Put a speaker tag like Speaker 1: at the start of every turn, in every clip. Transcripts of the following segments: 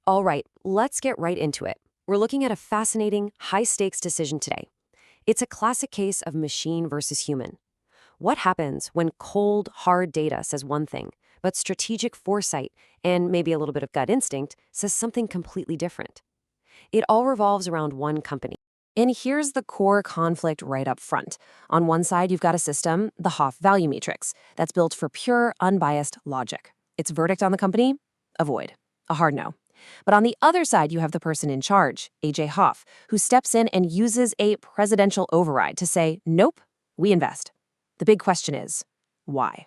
Speaker 1: All right, let's get right into it. We're looking at a fascinating, high-stakes decision today. It's a classic case of machine versus human. What happens when cold, hard data says one thing, but strategic foresight and maybe a little bit of gut instinct says something completely different? It all revolves around one company. And here's the core conflict right up front. On one side, you've got a system, the Hauff Value Matrix, that's built for pure, unbiased logic. Its verdict on the company? Avoid. A hard no. But on the other side, you have the person in charge, A.J. Hauff, who steps in and uses a presidential override to say, nope, we invest. The big question is, why?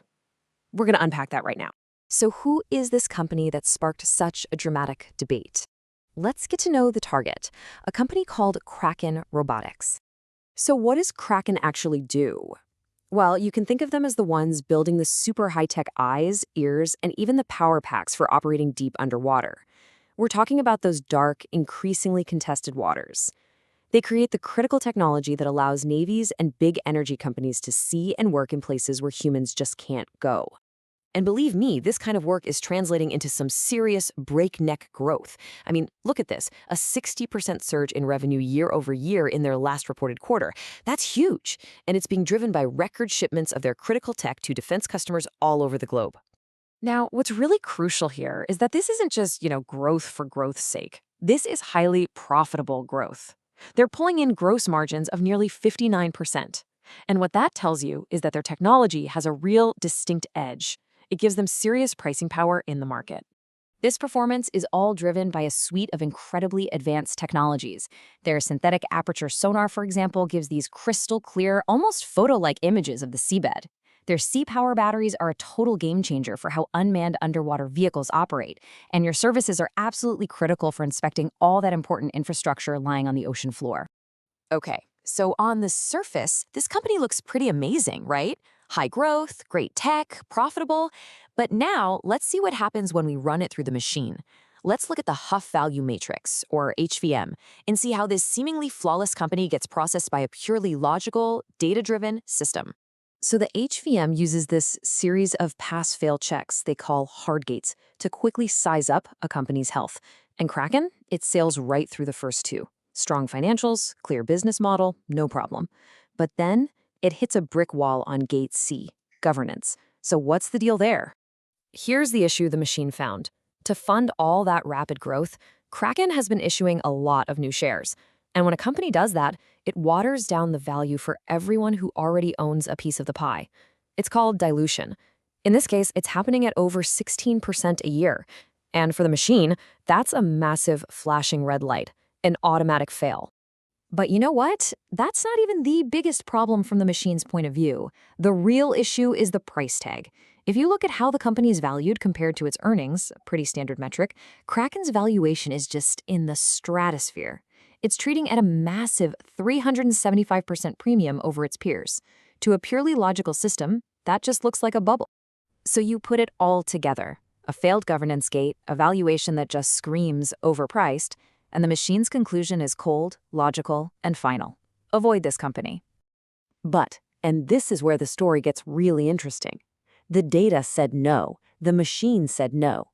Speaker 1: We're going to unpack that right now. So who is this company that sparked such a dramatic debate? Let's get to know the target, a company called Kraken Robotics. So what does Kraken actually do? Well, you can think of them as the ones building the super high-tech eyes, ears, and even the power packs for operating deep underwater. We're talking about those dark, increasingly contested waters. They create the critical technology that allows navies and big energy companies to see and work in places where humans just can't go. And believe me, this kind of work is translating into some serious breakneck growth. I mean, look at this, a 60% surge in revenue year over year in their last reported quarter. That's huge, and it's being driven by record shipments of their critical tech to defense customers all over the globe. Now, what's really crucial here is that this isn't just, growth for growth's sake. This is highly profitable growth. They're pulling in gross margins of nearly 59%. And what that tells you is that their technology has a real distinct edge. It gives them serious pricing power in the market. This performance is all driven by a suite of incredibly advanced technologies. Their synthetic aperture sonar, for example, gives these crystal clear, almost photo-like images of the seabed. Their sea power batteries are a total game changer for how unmanned underwater vehicles operate, and your services are absolutely critical for inspecting all that important infrastructure lying on the ocean floor. Okay, so on the surface, this company looks pretty amazing, right? High growth, great tech, profitable. But now, let's see what happens when we run it through the machine. Let's look at the Hauff Value Matrix, or HVM, and see how this seemingly flawless company gets processed by a purely logical, data-driven system. So the HVM uses this series of pass-fail checks they call hard gates to quickly size up a company's health. And Kraken, it sails right through the first two. Strong financials, clear business model, no problem. But then it hits a brick wall on gate C, governance. So what's the deal there? Here's the issue the machine found. To fund all that rapid growth, Kraken has been issuing a lot of new shares. And when a company does that, it waters down the value for everyone who already owns a piece of the pie. It's called dilution. In this case, it's happening at over 16% a year. And for the machine, that's a massive flashing red light, an automatic fail. But you know what? That's not even the biggest problem from the machine's point of view. The real issue is the price tag. If you look at how the company is valued compared to its earnings, a pretty standard metric, Kraken's valuation is just in the stratosphere. It's trading at a massive 375% premium over its peers. To a purely logical system, that just looks like a bubble. So you put it all together. A failed governance gate, a valuation that just screams overpriced, and the machine's conclusion is cold, logical, and final. Avoid this company. But, and this is where the story gets really interesting, the data said no, the machine said no.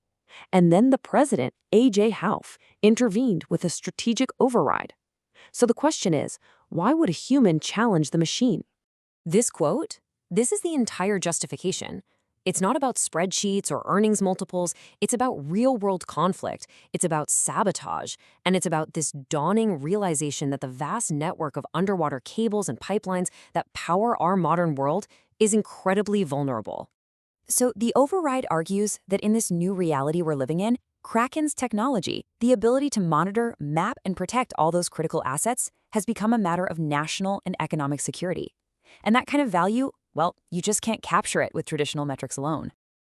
Speaker 1: And then the president, A.J. Hauff, intervened with a strategic override. So the question is, why would a human challenge the machine? This quote, this is the entire justification. It's not about spreadsheets or earnings multiples. It's about real-world conflict. It's about sabotage. And it's about this dawning realization that the vast network of underwater cables and pipelines that power our modern world is incredibly vulnerable. So the override argues that in this new reality we're living in, Kraken's technology, the ability to monitor, map, and protect all those critical assets, has become a matter of national and economic security. And that kind of value, well, you just can't capture it with traditional metrics alone.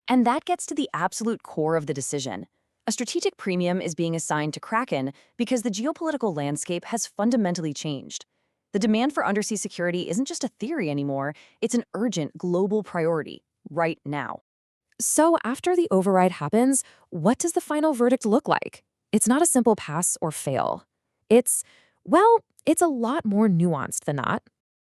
Speaker 1: And that gets to the absolute core of the decision. A strategic premium is being assigned to Kraken because the geopolitical landscape has fundamentally changed. The demand for undersea security isn't just a theory anymore, it's an urgent global priority, right now. So after the override happens, what does the final verdict look like? It's not a simple pass or fail. It's a lot more nuanced than that.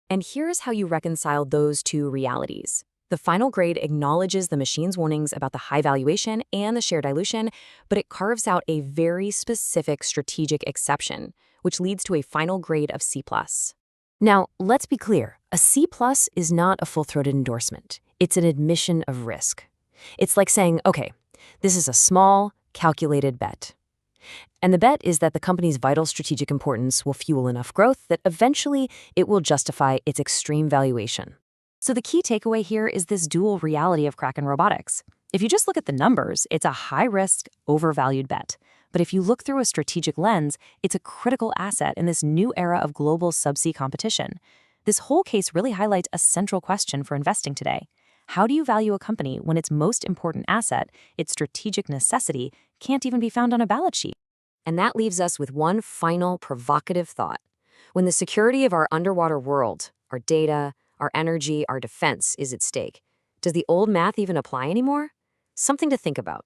Speaker 1: And here's how you reconcile those two realities.
Speaker 2: The final grade acknowledges the machine's warnings about the high valuation and the share dilution, but it carves out a very specific strategic exception, which leads to a final grade of C+. Now, let's be clear, a C+ is not a full-throated endorsement. It's an admission of risk. It's like saying, okay, this is a small, calculated bet. And the bet is that the company's vital strategic importance will fuel enough growth that eventually it will justify its extreme valuation. So the key takeaway here is this dual reality of Kraken Robotics. If you just look at the numbers, it's a high-risk, overvalued bet. But if you look through a strategic lens, it's a critical asset in this new era of global subsea competition. This whole case really highlights a central question for investing today. How do you value a company when its most important asset, its strategic necessity, can't even be found on a balance sheet?
Speaker 1: And that leaves us with one final provocative thought. When the security of our underwater world, our data, our energy, our defense is at stake, does the old math even apply anymore? Something to think about.